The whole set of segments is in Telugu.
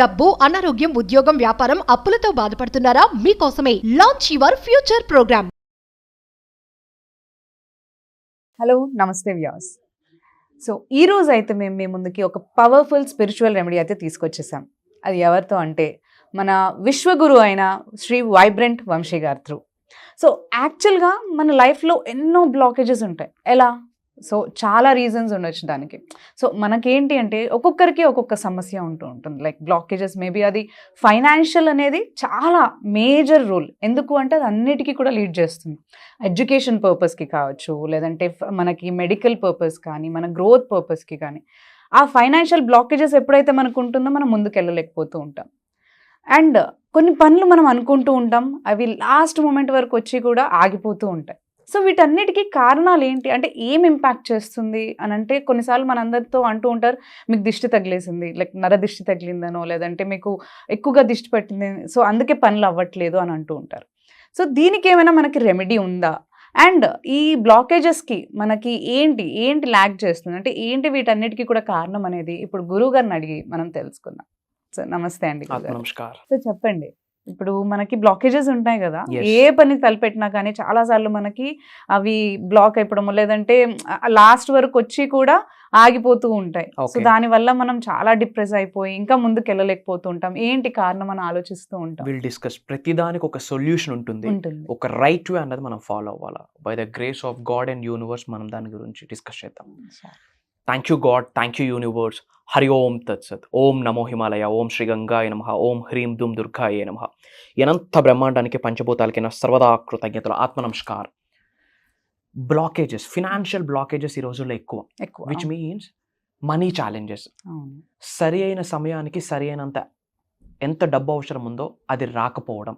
డబ్బు, అనారోగ్యం, ఉద్యోగం, వ్యాపారం, అప్పులతో బాధపడుతున్నారా? మీకోసమే launch your future program. Hello నమస్తే వ్యూవర్స్. సో ఈ రోజు అయితే మేము మీ ముందుకి ఒక పవర్ఫుల్ స్పిరిచువల్ రెమెడీ అయితే తీసుకొచ్చేసాం. అది ఎవరితో అంటే మన విశ్వగురు అయిన శ్రీ వైబ్రెంట్ వంశీ గారి త్రూ. సో యాక్చువల్గా మన లైఫ్లో ఎన్నో బ్లాకేజెస్ ఉంటాయి. ఎలా? సో చాలా రీజన్స్ ఉండొచ్చు దానికి. సో మనకేంటి అంటే ఒక్కొక్కరికి ఒక్కొక్క సమస్య ఉంటుంది. లైక్ బ్లాకేజెస్ మేబీ అది ఫైనాన్షియల్ అనేది చాలా మేజర్ రోల్. ఎందుకు అంటే అది అన్నిటికీ కూడా లీడ్ చేస్తుంది. ఎడ్యుకేషన్ పర్పస్కి కావచ్చు, లేదంటే మనకి మెడికల్ పర్పస్ కానీ, మన గ్రోత్ పర్పస్కి కానీ. ఆ ఫైనాన్షియల్ బ్లాకేజెస్ ఎప్పుడైతే మనకు ఉంటుందో మనం ముందుకు వెళ్ళలేకపోతూ ఉంటాం. అండ్ కొన్ని పనులు మనం అనుకుంటూ ఉంటాం, అవి లాస్ట్ మూమెంట్ వరకు వచ్చి కూడా ఆగిపోతూ ఉంటాయి. సో వీటన్నిటికీ కారణాలు ఏంటి అంటే ఏం ఇంపాక్ట్ చేస్తుంది అని అంటే కొన్నిసార్లు మన అందరితో అంటూ ఉంటారు, మీకు దిష్టి తగిలేసింది, లైక్ నర దిష్టి తగిలిందనో, లేదంటే మీకు ఎక్కువగా దిష్టి పట్టింది, సో అందుకే పనులు అవ్వట్లేదు అని అంటూ ఉంటారు. సో దీనికి ఏమైనా మనకి రెమెడీ ఉందా? అండ్ ఈ బ్లాకేజెస్కి మనకి ఏంటి ల్యాక్ చేస్తుంది అంటే ఏంటి వీటన్నిటికీ కూడా కారణం అనేది ఇప్పుడు గురువు గారిని అడిగి మనం తెలుసుకుందాం. సో నమస్తే అండి. నమస్కారం. సో చెప్పండి, ఇప్పుడు మనకి బ్లాకేజెస్ ఉంటాయి కదా, ఏ పని తలపెట్టినా కానీ చాలాసార్లు మనకి అవి బ్లాక్ అయిపోవడం, లేదంటే లాస్ట్ వరకు వచ్చి కూడా ఆగిపోతూ ఉంటాయి. సో దానివల్ల మనం చాలా డిప్రెస్ అయిపోయి ఇంకా ముందుకు వెళ్ళలేకపోతూ ఉంటాం. ఏంటి కారణం అని ఆలోచిస్తూ ఉంటాం. Will discuss. ప్రతిదానికి ఒక సొల్యూషన్ ఉంటుంది. ఒక రైట్ వే అన్నది మనం ఫాలో అవ్వాలా. By the grace of God and universe మనం దాని గురించి డిస్కస్ చేద్దాం. Thank you God, thank you universe. Hari ఓం తత్సత్. ఓం నమో హిమాలయ, ఓం శ్రీ గంగాయ నమః, ఓం హ్రీం దుమ్ దుర్గాయ నమః. అనంత బ్రహ్మాండానికి పంచభూతాలకి నా సర్వదా కృతజ్ఞతలు. ఆత్మ నమస్కారం. బ్లాకేజెస్, ఫినాన్షియల్ బ్లాకేజెస్ ఈ రోజుల్లో ఎక్కువ, విచ్ మీన్స్ మనీ ఛాలెంజెస్. సరి అయిన సమయానికి సరి అయినంత ఎంత డబ్బు అవసరం ఉందో అది రాకపోవడం,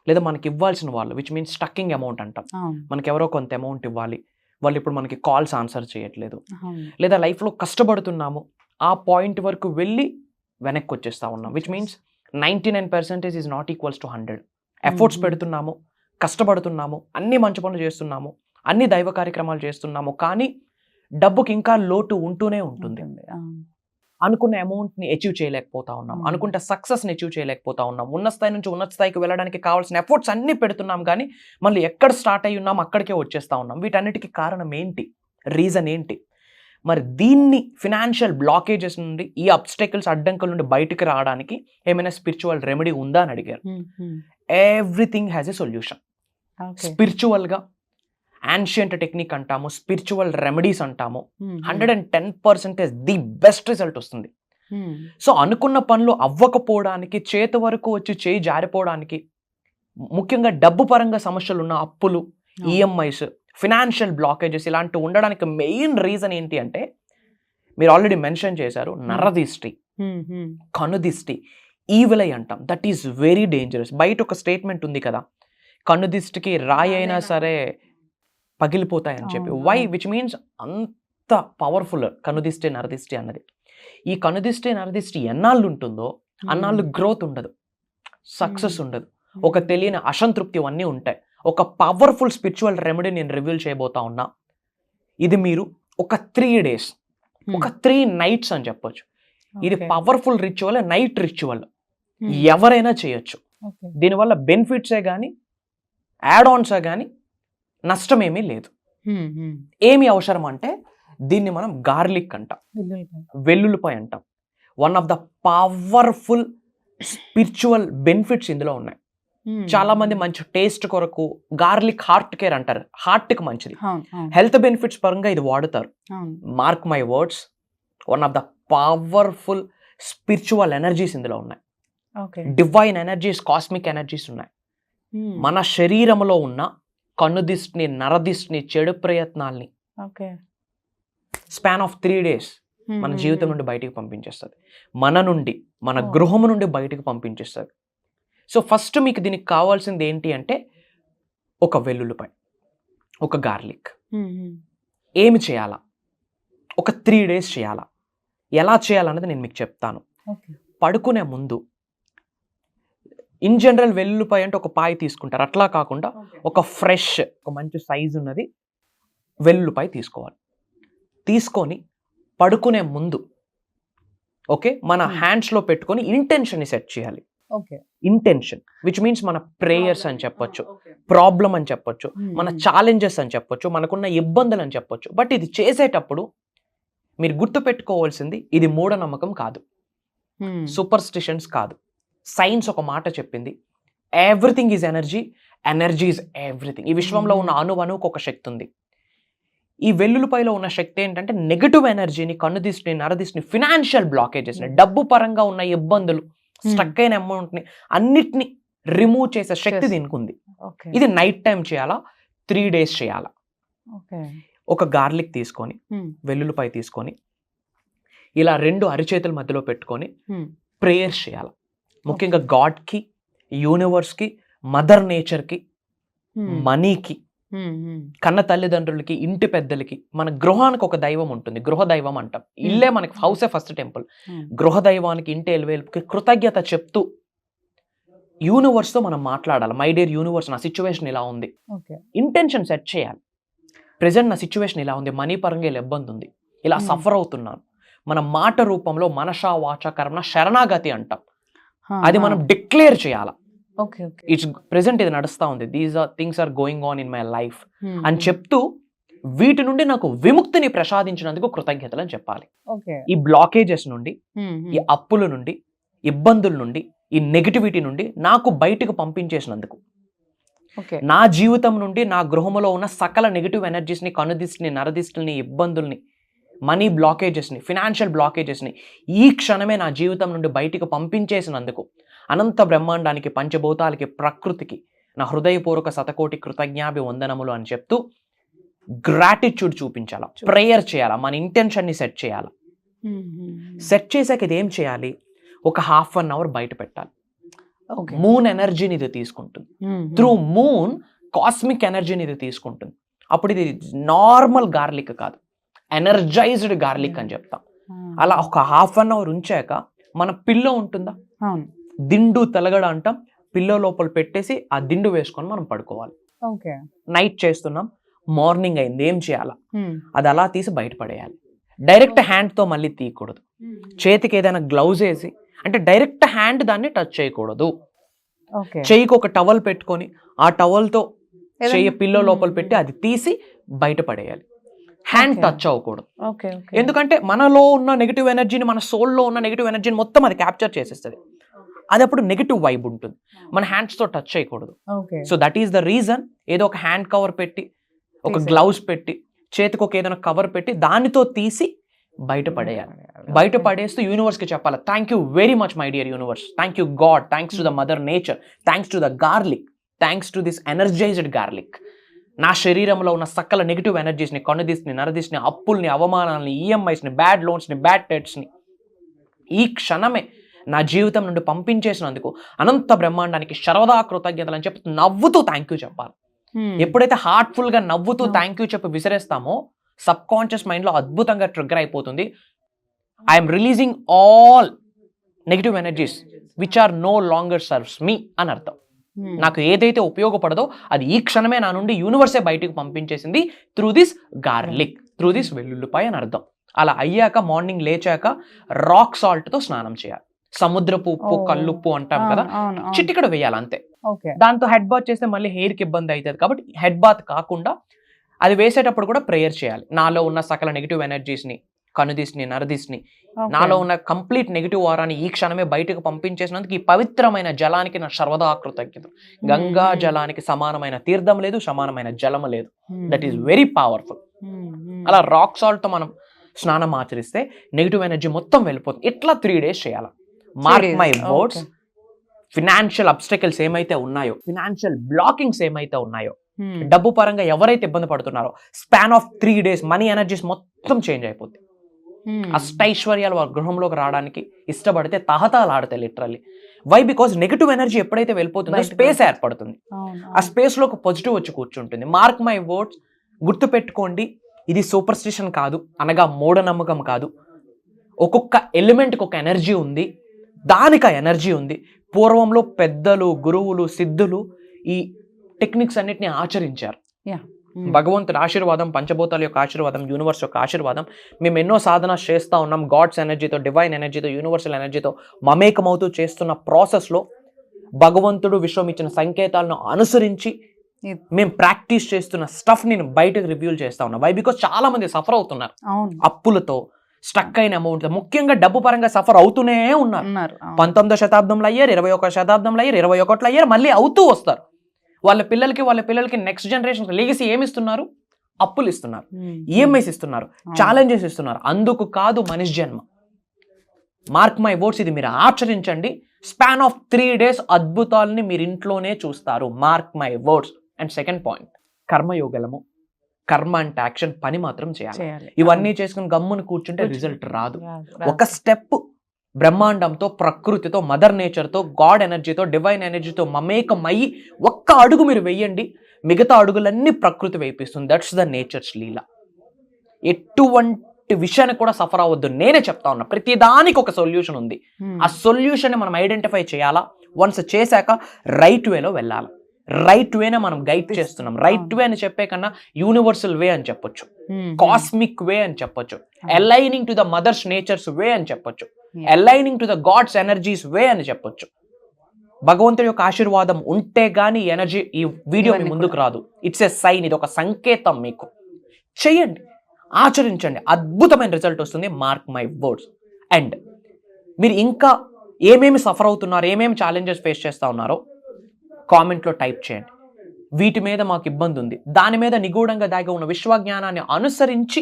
లేదా మనకి ఇవ్వాల్సిన వాళ్ళు, విచ్ మీన్స్ స్టక్కింగ్ అమౌంట్ అంటాం. మనకి ఎవరో కొంత అమౌంట్ ఇవ్వాలి, వాళ్ళు ఇప్పుడు మనకి కాల్స్ ఆన్సర్ చేయట్లేదు, లేదా లైఫ్లో కష్టపడుతున్నాము, ఆ పాయింట్ వరకు వెళ్ళి వెనక్కి వచ్చేస్తా ఉన్నాం. Which means 99% is not equals to 100. Efforts పెడుతున్నాము, కష్టపడుతున్నాము, అన్ని మంచి పనులు చేస్తున్నాము, అన్ని దైవ కార్యక్రమాలు చేస్తున్నాము, కానీ డబ్బుకి ఇంకా లోటు ఉంటూనే ఉంటుంది. అనుకున్న అమౌంట్ని అచీవ్ చేయలేకపోతా ఉన్నాం, అనుకుంటే సక్సెస్ని అచీవ్ చేయలేకపోతా ఉన్నాం. ఉన్న స్థాయి నుంచి ఉన్నత స్థాయికి వెళ్ళడానికి కావాల్సిన ఎఫర్ట్స్ అన్నీ పెడుతున్నాం, కానీ మళ్ళీ ఎక్కడ స్టార్ట్ అయ్యి ఉన్నాం అక్కడికే వచ్చేస్తా ఉన్నాం. వీటన్నిటికీ కారణం ఏంటి? రీజన్ ఏంటి? మరి దీన్ని ఫినాన్షియల్ బ్లాకేజెస్ నుండి, ఈ అబ్స్టెకల్స్ అడ్డంకుల నుండి బయటకు రావడానికి ఏమైనా స్పిరిచువల్ రెమెడీ ఉందా అని అడిగారు. Everything has a solution. స్పిరిచువల్గా యాన్షియంట్ టెక్నిక్ అంటాము, స్పిరిచువల్ రెమెడీస్ అంటాము. 110% ది బెస్ట్ రిజల్ట్ వస్తుంది. సో అనుకున్న పనులు అవ్వకపోవడానికి, చేతి వరకు వచ్చి చేయి జారిపోవడానికి, ముఖ్యంగా డబ్బు పరంగా సమస్యలు ఉన్న అప్పులు, ఈఎంఐస్, ఫినాన్షియల్ బ్లాకేజెస్ ఇలాంటివి ఉండడానికి మెయిన్ రీజన్ ఏంటి అంటే మీరు ఆల్రెడీ మెన్షన్ చేశారు, నరదిష్టి, కనుదిష్టి, ఈవిల్ ఐ అంటాం. That is very dangerous. బయట ఒక స్టేట్మెంట్ ఉంది కదా, కనుదిష్టికి రాయి అయినా సరే పగిలిపోతాయని చెప్పి. వై? విచ్ మీన్స్ అంత పవర్ఫుల్ కనుదిష్టి, నరదిష్టి అన్నది. ఈ కనుదిష్టి, నరదిష్టి ఎన్నాళ్ళు ఉంటుందో అన్నాళ్ళు గ్రోత్ ఉండదు, సక్సెస్ ఉండదు, ఒక తెలియని అసంతృప్తి అన్నీ ఉంటాయి. ఒక పవర్ఫుల్ స్పిరిచువల్ రెమెడీ నేను రివీల్ చేయబోతా ఉన్నా. ఇది మీరు ఒక 3 days, ఒక 3 nights అని చెప్పొచ్చు. ఇది పవర్ఫుల్ రిచువల్, నైట్ రిచువల్, ఎవరైనా చేయొచ్చు. దీనివల్ల బెనిఫిట్సే కానీ యాడ్ ఆన్సే కానీ నష్టం ఏమీ లేదు. ఏమి అవసరం అంటే దీన్ని మనం గార్లిక్ అంటాం, వెల్లుల్లిపాయ అంటాం. One of the powerful spiritual benefits ఇందులో ఉన్నాయి. చాలా మంది మంచి టేస్ట్ కొరకు గార్లిక్ హార్ట్ కేర్ అంటారు, హార్ట్కి మంచిది. హెల్త్ బెనిఫిట్స్ పరంగా ఇది వాడుతారు. Mark my words, one of the powerful spiritual energies ఇందులో ఉన్నాయి. డివైన్ ఎనర్జీస్, కాస్మిక్ ఎనర్జీస్ ఉన్నాయి. మన శరీరంలో ఉన్న కన్నుదిష్టిని, నరదిష్టిని, చెడు ప్రయత్నాల్ని స్పాన్ ఆఫ్ 3 days మన జీవితం నుండి బయటికి పంపించేస్తుంది. మన నుండి, మన గృహం నుండి బయటికి పంపించేస్తుంది. సో ఫస్ట్ మీకు దీనికి కావాల్సింది ఏంటి అంటే ఒక వెల్లుల్లిపాయ, ఒక గార్లిక్. ఏమి చేయాలా? ఒక 3 days చేయాలా. ఎలా చేయాలన్నది నేను మీకు చెప్తాను. పడుకునే ముందు ఇన్ జనరల్ వెల్లుల్లిపాయ అంటే ఒక పాయ తీసుకుంటారు, అట్లా కాకుండా ఒక ఫ్రెష్, ఒక మంచి సైజు ఉన్నది వెల్లుల్లిపాయ తీసుకోవాలి. తీసుకొని పడుకునే ముందు ఓకే, మన హ్యాండ్స్ లో పెట్టుకొని ఇంటెన్షన్ ని సెట్ చేయాలి. ఓకే. ఇంటెన్షన్ విచ్ మీన్స్ మన ప్రేయర్స్ అని చెప్పొచ్చు, ప్రాబ్లం అని చెప్పొచ్చు, మన ఛాలెంజెస్ అని చెప్పొచ్చు, మనకున్న ఇబ్బందులు అని చెప్పొచ్చు. బట్ ఇది చేసేటప్పుడు మీరు గుర్తు పెట్టుకోవాల్సింది ఇది మూఢనమ్మకం కాదు, సూపర్స్టిషన్స్ కాదు. సైన్స్ ఒక మాట చెప్పింది, everything is energy, energy is everything. ఈ విశ్వంలో ఉన్న అణువుకు ఒక శక్తి ఉంది. ఈ వెల్లుల్లిపాయలో ఉన్న శక్తి ఏంటంటే నెగటివ్ ఎనర్జీని, కన్నుదీసిని, నరదీసిని, ఫినాన్షియల్ బ్లాకేజెస్ని, డబ్బు పరంగా ఉన్న ఇబ్బందులు, స్ట్రక్ అయిన అమౌంట్ని అన్నిటిని రిమూవ్ చేసే శక్తి దీనికి ఉంది. ఇది నైట్ టైం చేయాలా, 3 days చేయాలా. ఒక గార్లిక్ తీసుకొని, వెల్లుల్లిపాయ తీసుకొని, ఇలా 2 అరిచేతుల మధ్యలో పెట్టుకొని ప్రేయర్స్ చేయాలి. ముఖ్యంగా గాడ్కి, యూనివర్స్కి, మదర్ నేచర్కి, మనీకి, కన్న తల్లిదండ్రులకి, ఇంటి పెద్దలకి, మన గృహానికి ఒక దైవం ఉంటుంది, గృహ దైవం అంటాం. ఇల్లే మనకి హౌసే ఫస్ట్ టెంపుల్. గృహ దైవానికి, ఇంటి ఎలివేల్పుకి కృతజ్ఞత చెప్తూ యూనివర్స్తో మనం మాట్లాడాలి. మై డియర్ యూనివర్స్, నా సిచ్యువేషన్ ఇలా ఉంది, ఇంటెన్షన్ సెట్ చేయాలి. ప్రెజెంట్ నా సిచ్యువేషన్ ఇలా ఉంది, మనీ పరంగా ఇలా ఇబ్బంది ఉంది, ఇలా సఫర్ అవుతున్నాను. మన మాట రూపంలో మనష వాచ కర్మణ శరణాగతి అంటాం. అది మనం డిక్లేర్ చేయాలి. ఇట్స్ ప్రెసెంట్ ఇది నడుస్తా ఉంది, these are things are going on in my life అని చెప్తూ వీటి నుండి నాకు విముక్తిని ప్రసాదించినందుకు కృతజ్ఞతలు అని చెప్పాలి. ఈ బ్లాకేజెస్ నుండి, ఈ అప్పుల నుండి, ఇబ్బందుల నుండి, ఈ నెగిటివిటీ నుండి నాకు బయటకు పంపించేసినందుకు, నా జీవితం నుండి, నా గృహంలో ఉన్న సకల నెగిటివ్ ఎనర్జీస్ని, కనుదిష్టిని, నరదిష్టిని, ఇబ్బందుల్ని, మనీ బ్లాకేజెస్ని, ఫినాన్షియల్ బ్లాకేజెస్ని ఈ క్షణమే నా జీవితం నుండి బయటకు పంపించేసినందుకు అనంత బ్రహ్మాండానికి, పంచభూతాలకి, ప్రకృతికి నా హృదయపూర్వక శతకోటి కృతజ్ఞాభివందనములు అని చెప్తూ గ్రాటిట్యూడ్ చూపించాలా, ప్రేయర్ చేయాలా, మన ఇంటెన్షన్ని సెట్ చేయాలా. సెట్ చేసాక ఇది ఏం చేయాలి, ఒక 1/2 hour బయట పెట్టాలి. మూన్ ఎనర్జీని ఇది తీసుకుంటుంది. త్రూ మూన్ కాస్మిక్ ఎనర్జీని ఇది తీసుకుంటుంది. అప్పుడు ఇది నార్మల్ గార్లిక్ కాదు, ఎనర్జైజ్డ్ గార్లిక్ అని చెప్తాం. అలా ఒక 1/2 hour ఉంచాక మన పిల్లో ఉంటుందా, దిండు తలగడ అంటాం, పిల్లో లోపల పెట్టేసి ఆ దిండు వేసుకొని మనం పడుకోవాలి. నైట్ చేస్తున్నాం, మార్నింగ్ అయింది, ఏం చేయాలా, అది అలా తీసి బయట పడేయాలి. డైరెక్ట్ హ్యాండ్తో మళ్ళీ తీయకూడదు. చేతికి ఏదైనా గ్లౌజ్ వేసి, అంటే డైరెక్ట్ హ్యాండ్ దాన్ని టచ్ చేయకూడదు. చెయ్యికి ఒక టవల్ పెట్టుకొని ఆ టవల్తో చెయ్యి పిల్లో లోపల పెట్టి అది తీసి బయట పడేయాలి. హ్యాండ్ టచ్ అవ్వకూడదు. ఎందుకంటే మనలో ఉన్న నెగిటివ్ ఎనర్జీని, మన సోల్లో ఉన్న నెగిటివ్ ఎనర్జీని మొత్తం అది క్యాప్చర్ చేసేస్తుంది. అది అప్పుడు నెగిటివ్ వైబ్ ఉంటుంది, మన హ్యాండ్స్తో టచ్ చేయకూడదు. So that is the reason. ఏదో ఒక హ్యాండ్ కవర్ పెట్టి, ఒక గ్లౌజ్ పెట్టి, చేతికి ఒక ఏదైనా కవర్ పెట్టి దానితో తీసి బయట పడేయాలి. బయట పడేస్తూ యూనివర్స్కి చెప్పాలి, thank you very much my dear universe, thank you God, thanks to the mother nature, thanks to the garlic, thanks to this energised garlic. నా శరీరంలో ఉన్న సకల నెగిటివ్ ఎనర్జీస్ని, కనుదిష్ని, నరదిష్ని, అప్పుల్ని, అవమానాలని, ఈఎంఐస్ని, బ్యాడ్ లోన్స్ని, బ్యాడ్ డెట్స్ని ఈ క్షణమే నా జీవితం నుండి పంపించేసినందుకు అనంత బ్రహ్మాండానికి సర్వదా కృతజ్ఞతలు అని చెప్పి నవ్వుతూ థ్యాంక్ యూ చెప్పాలి. ఎప్పుడైతే హార్ట్ఫుల్గా నవ్వుతూ థ్యాంక్ యూ చెప్పి విసిరేస్తామో సబ్ కాన్షియస్ మైండ్లో అద్భుతంగా ట్రిగ్గర్ అయిపోతుంది. I'm releasing all negative energies which are no longer serves me అని అర్థం. నాకు ఏదైతే ఉపయోగపడదో అది ఈ క్షణమే నా నుండి యూనివర్సే బయటకు పంపించేసింది through this garlic, through this వెల్లుల్లిపాయ అని అర్థం. అలా అయ్యాక మార్నింగ్ లేచాక రాక్ సాల్ట్తో స్నానం చేయాలి. సముద్రపు ఉప్పు, కల్లుప్పు అంటాం కదా, చిటికెడు వేయాలి అంతే. దాంతో హెడ్ బాత్ చేస్తే మళ్ళీ హెయిర్కి ఇబ్బంది అవుతుంది కాబట్టి హెడ్ బాత్ కాకుండా అది వేసేటప్పుడు కూడా ప్రేయర్ చేయాలి. నాలో ఉన్న సకల నెగిటివ్ ఎనర్జీస్ని, కనుదిష్ని, నరదిష్ని, నాలో ఉన్న కంప్లీట్ నెగిటివ్ వారాన్ని ఈ క్షణమే బయటకు పంపించేసినందుకు ఈ పవిత్రమైన జలానికి నా సర్వదా కృతజ్ఞత. గంగా జలానికి సమానమైన తీర్థం లేదు, సమానమైన జలము లేదు. That is very powerful. అలా రాక్ సాల్ట్తో మనం స్నానం ఆచరిస్తే నెగిటివ్ ఎనర్జీ మొత్తం వెళ్ళిపోతుంది. ఇట్లా 3 days చేయాలి. Mark my words, financial obstacles ఏమైతే ఉన్నాయో, ఫినాన్షియల్ బ్లాకింగ్స్ ఏమైతే ఉన్నాయో, డబ్బు పరంగా ఎవరైతే ఇబ్బంది పడుతున్నారో, span of 3 days money energies మొత్తం చేంజ్ అయిపోతుంది. అష్టైశ్వర్యాలు వారి గృహంలోకి రావడానికి ఇష్టపడితే తహతలాడతాయి literally. Why? Because negative energy ఎప్పుడైతే వెళ్ళిపోతుందో స్పేస్ ఏర్పడుతుంది. ఆ స్పేస్ లో ఒక పాజిటివ్ వచ్చి కూర్చుంటుంది. మార్క్ మై వర్డ్స్, గుర్తు పెట్టుకోండి, ఇది సూపర్ స్టిషన్ కాదు, అనగా మూఢనమ్మకం కాదు. ఒక్కొక్క ఎలిమెంట్కి ఒక ఎనర్జీ ఉంది, దానికి ఆ ఎనర్జీ ఉంది. పూర్వంలో పెద్దలు, గురువులు, సిద్ధులు ఈ టెక్నిక్స్ అన్నిటిని ఆచరించారు. భగవంతుడి ఆశీర్వాదం, పంచభూతాల యొక్క ఆశీర్వాదం, యూనివర్స్ యొక్క ఆశీర్వాదం, మేము ఎన్నో సాధన చేస్తూ ఉన్నాం. గాడ్స్ ఎనర్జీతో, డివైన్ ఎనర్జీతో, యూనివర్సల్ ఎనర్జీతో మమేకమవుతూ చేస్తున్న ప్రాసెస్లో భగవంతుడు విశ్వం ఇచ్చిన సంకేతాలను అనుసరించి మేము ప్రాక్టీస్ చేస్తున్న స్టఫ్ నేను బయటకు రివ్యూల్ చేస్తా ఉన్నా. వై? బికాస్ చాలా మంది సఫర్ అవుతున్నారు అప్పులతో, స్టక్ అయిన అమౌంట్, ముఖ్యంగా డబ్బు పరంగా సఫర్ అవుతూనే ఉన్నారు. 19వ శతాబ్దంలో అయ్యారు, 21వ శతాబ్దంలో అయ్యారు, 21లో అయ్యారు, మళ్ళీ అవుతూ వస్తారు. వాళ్ళ పిల్లలకి నెక్స్ట్ జనరేషన్ లీగసీ ఏమి ఇస్తున్నారు? అప్పులు ఇస్తున్నారు, ఈఎంఐస్ ఇస్తున్నారు, ఛాలెంజెస్ ఇస్తున్నారు. అందుకు కాదు మనిషి జన్మ. మార్క్ మై వర్డ్స్, ఇది మీరు ఆచరించండి. స్పాన్ ఆఫ్ 3 days అద్భుతాలని మీరు ఇంట్లోనే చూస్తారు. Mark my words. And second point, కర్మయోగలము. కర్మ అంటే యాక్షన్, పని మాత్రం చేయాలి. ఇవన్నీ చేసుకుని గమ్మును కూర్చుంటే రిజల్ట్ రాదు. ఒక స్టెప్ బ్రహ్మాండంతో, ప్రకృతితో, మదర్ నేచర్తో, గాడ్ ఎనర్జీతో, డివైన్ ఎనర్జీతో మమేకమయ్యి ఒక్క అడుగు మీరు వెయ్యండి, మిగతా అడుగులన్నీ ప్రకృతి వేయిస్తుంది. దట్స్ ద నేచర్స్ లీల. ఎటువంటి విషయాన్ని కూడా సఫర్ అవ్వద్దు. నేనే చెప్తా ఉన్నా, ప్రతిదానికి ఒక సొల్యూషన్ ఉంది. ఆ సొల్యూషన్ మనం ఐడెంటిఫై చేయాలా. వన్స్ చేశాక రైట్ వేలో వెళ్ళాలి. రైట్ వేనే మనం గైడ్ చేస్తున్నాం. రైట్ వే అని చెప్పే కన్నా యూనివర్సల్ వే అని చెప్పొచ్చు, కాస్మిక్ వే అని చెప్పొచ్చు, aligning to the mother's nature's way అని చెప్పొచ్చు, aligning to the God's energies way అని చెప్పొచ్చు. భగవంతుడి యొక్క ఆశీర్వాదం ఉంటే గానీ ఎనర్జీ ఈ వీడియో మీ ముందుకు రాదు. ఇట్స్ ఎ సైన్, ఇది ఒక సంకేతం. మీకు చెయ్యండి, ఆచరించండి, అద్భుతమైన రిజల్ట్ వస్తుంది. Mark my words. అండ్ మీరు ఇంకా ఏమేమి సఫర్ అవుతున్నారు, ఏమేమి ఛాలెంజెస్ ఫేస్ చేస్తూ ఉన్నారో కామెంట్లో టైప్ చేయండి. వీటి మీద మాకు ఇబ్బంది ఉంది, దాని మీద నిగూఢంగా దాగి ఉన్న విశ్వజ్ఞానాన్ని అనుసరించి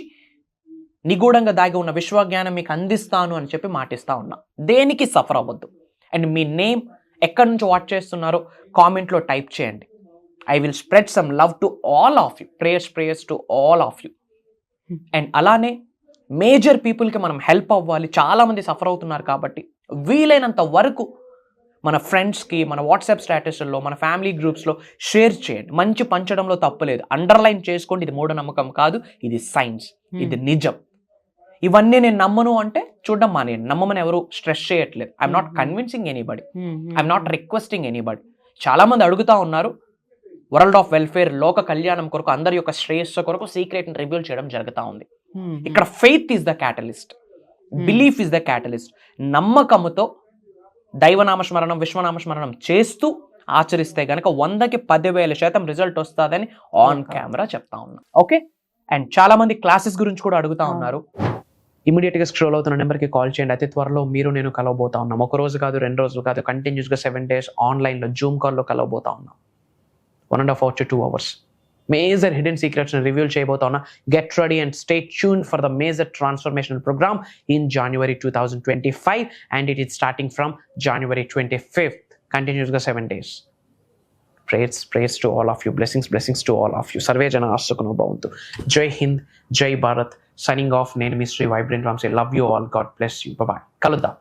నిగూఢంగా దాగి ఉన్న విశ్వజ్ఞానం మీకు అందిస్తాను అని చెప్పి మాటిస్తా ఉన్నా. దేనికి సఫర్ అవ్వద్దు. అండ్ మీ నేమ్, ఎక్కడి నుంచి వాచ్ చేస్తున్నారో కామెంట్లో టైప్ చేయండి. I will spread some love to all of you. Prayers to all of you. And అలానే మేజర్ పీపుల్కి మనం హెల్ప్ అవ్వాలి. చాలామంది సఫర్ అవుతున్నారు కాబట్టి వీలైనంత వరకు మన ఫ్రెండ్స్కి, మన వాట్సాప్ స్టేటస్లో, మన ఫ్యామిలీ గ్రూప్స్లో షేర్ చేయండి. మంచి పంచడంలో తప్పులేదు. అండర్లైన్ చేసుకోండి, ఇది మూఢనమ్మకం కాదు, ఇది సైన్స్, ఇది నిజం. ఇవన్నీ నేను నమ్మను అంటే చూడడం మానేయండి. నమ్మమని ఎవరు స్ట్రెస్ చేయట్లేదు. I'm not convincing anybody, I'm not requesting anybody. చాలామంది అడుగుతూ ఉన్నారు, వరల్డ్ ఆఫ్ వెల్ఫేర్, లోక కళ్యాణం కొరకు, అందరి యొక్క శ్రేయస్సు కొరకు సీక్రెట్ని రివీల్ చేయడం జరుగుతూ ఉంది. ఇక్కడ faith is the catalyst, belief is the catalyst. నమ్మకముతో దైవనామస్మరణం, విశ్వనామస్మరణం చేస్తూ ఆచరిస్తే గనక 100కి 10,000% రిజల్ట్ వస్తుందని ఆన్ కెమెరా చెప్తా ఉన్నా. ఓకే. అండ్ చాలా మంది క్లాసెస్ గురించి కూడా అడుగుతా ఉన్నారు. ఇమీడియట్ గా స్క్రోల్ అవుతున్న నెంబర్కి కాల్ చేయండి. అతి త్వరలో మీరు నేను కలవబోతా ఉన్నాం. ఒక రోజు కాదు, 2 రోజులు కాదు, కంటిన్యూస్గా 7 days ఆన్లైన్లో జూమ్ కాల్లో కలవబోతా ఉన్నాం. 1.5 hours to 2 hours major hidden secrets reveal చేయబోతా ఉన్నా. Get ready and stay tune for the major transformational program in January 2025 and it is starting from January 25th. Continuously 7 days. Praise to all of you. Blessings to all of you. Sarve jana asukano bhavantu. Jai Hind, Jai Bharat. Signing off. Nenu Mystery Vibrant Ramsey. Love you all. God bless you. Bye bye. Kaludam.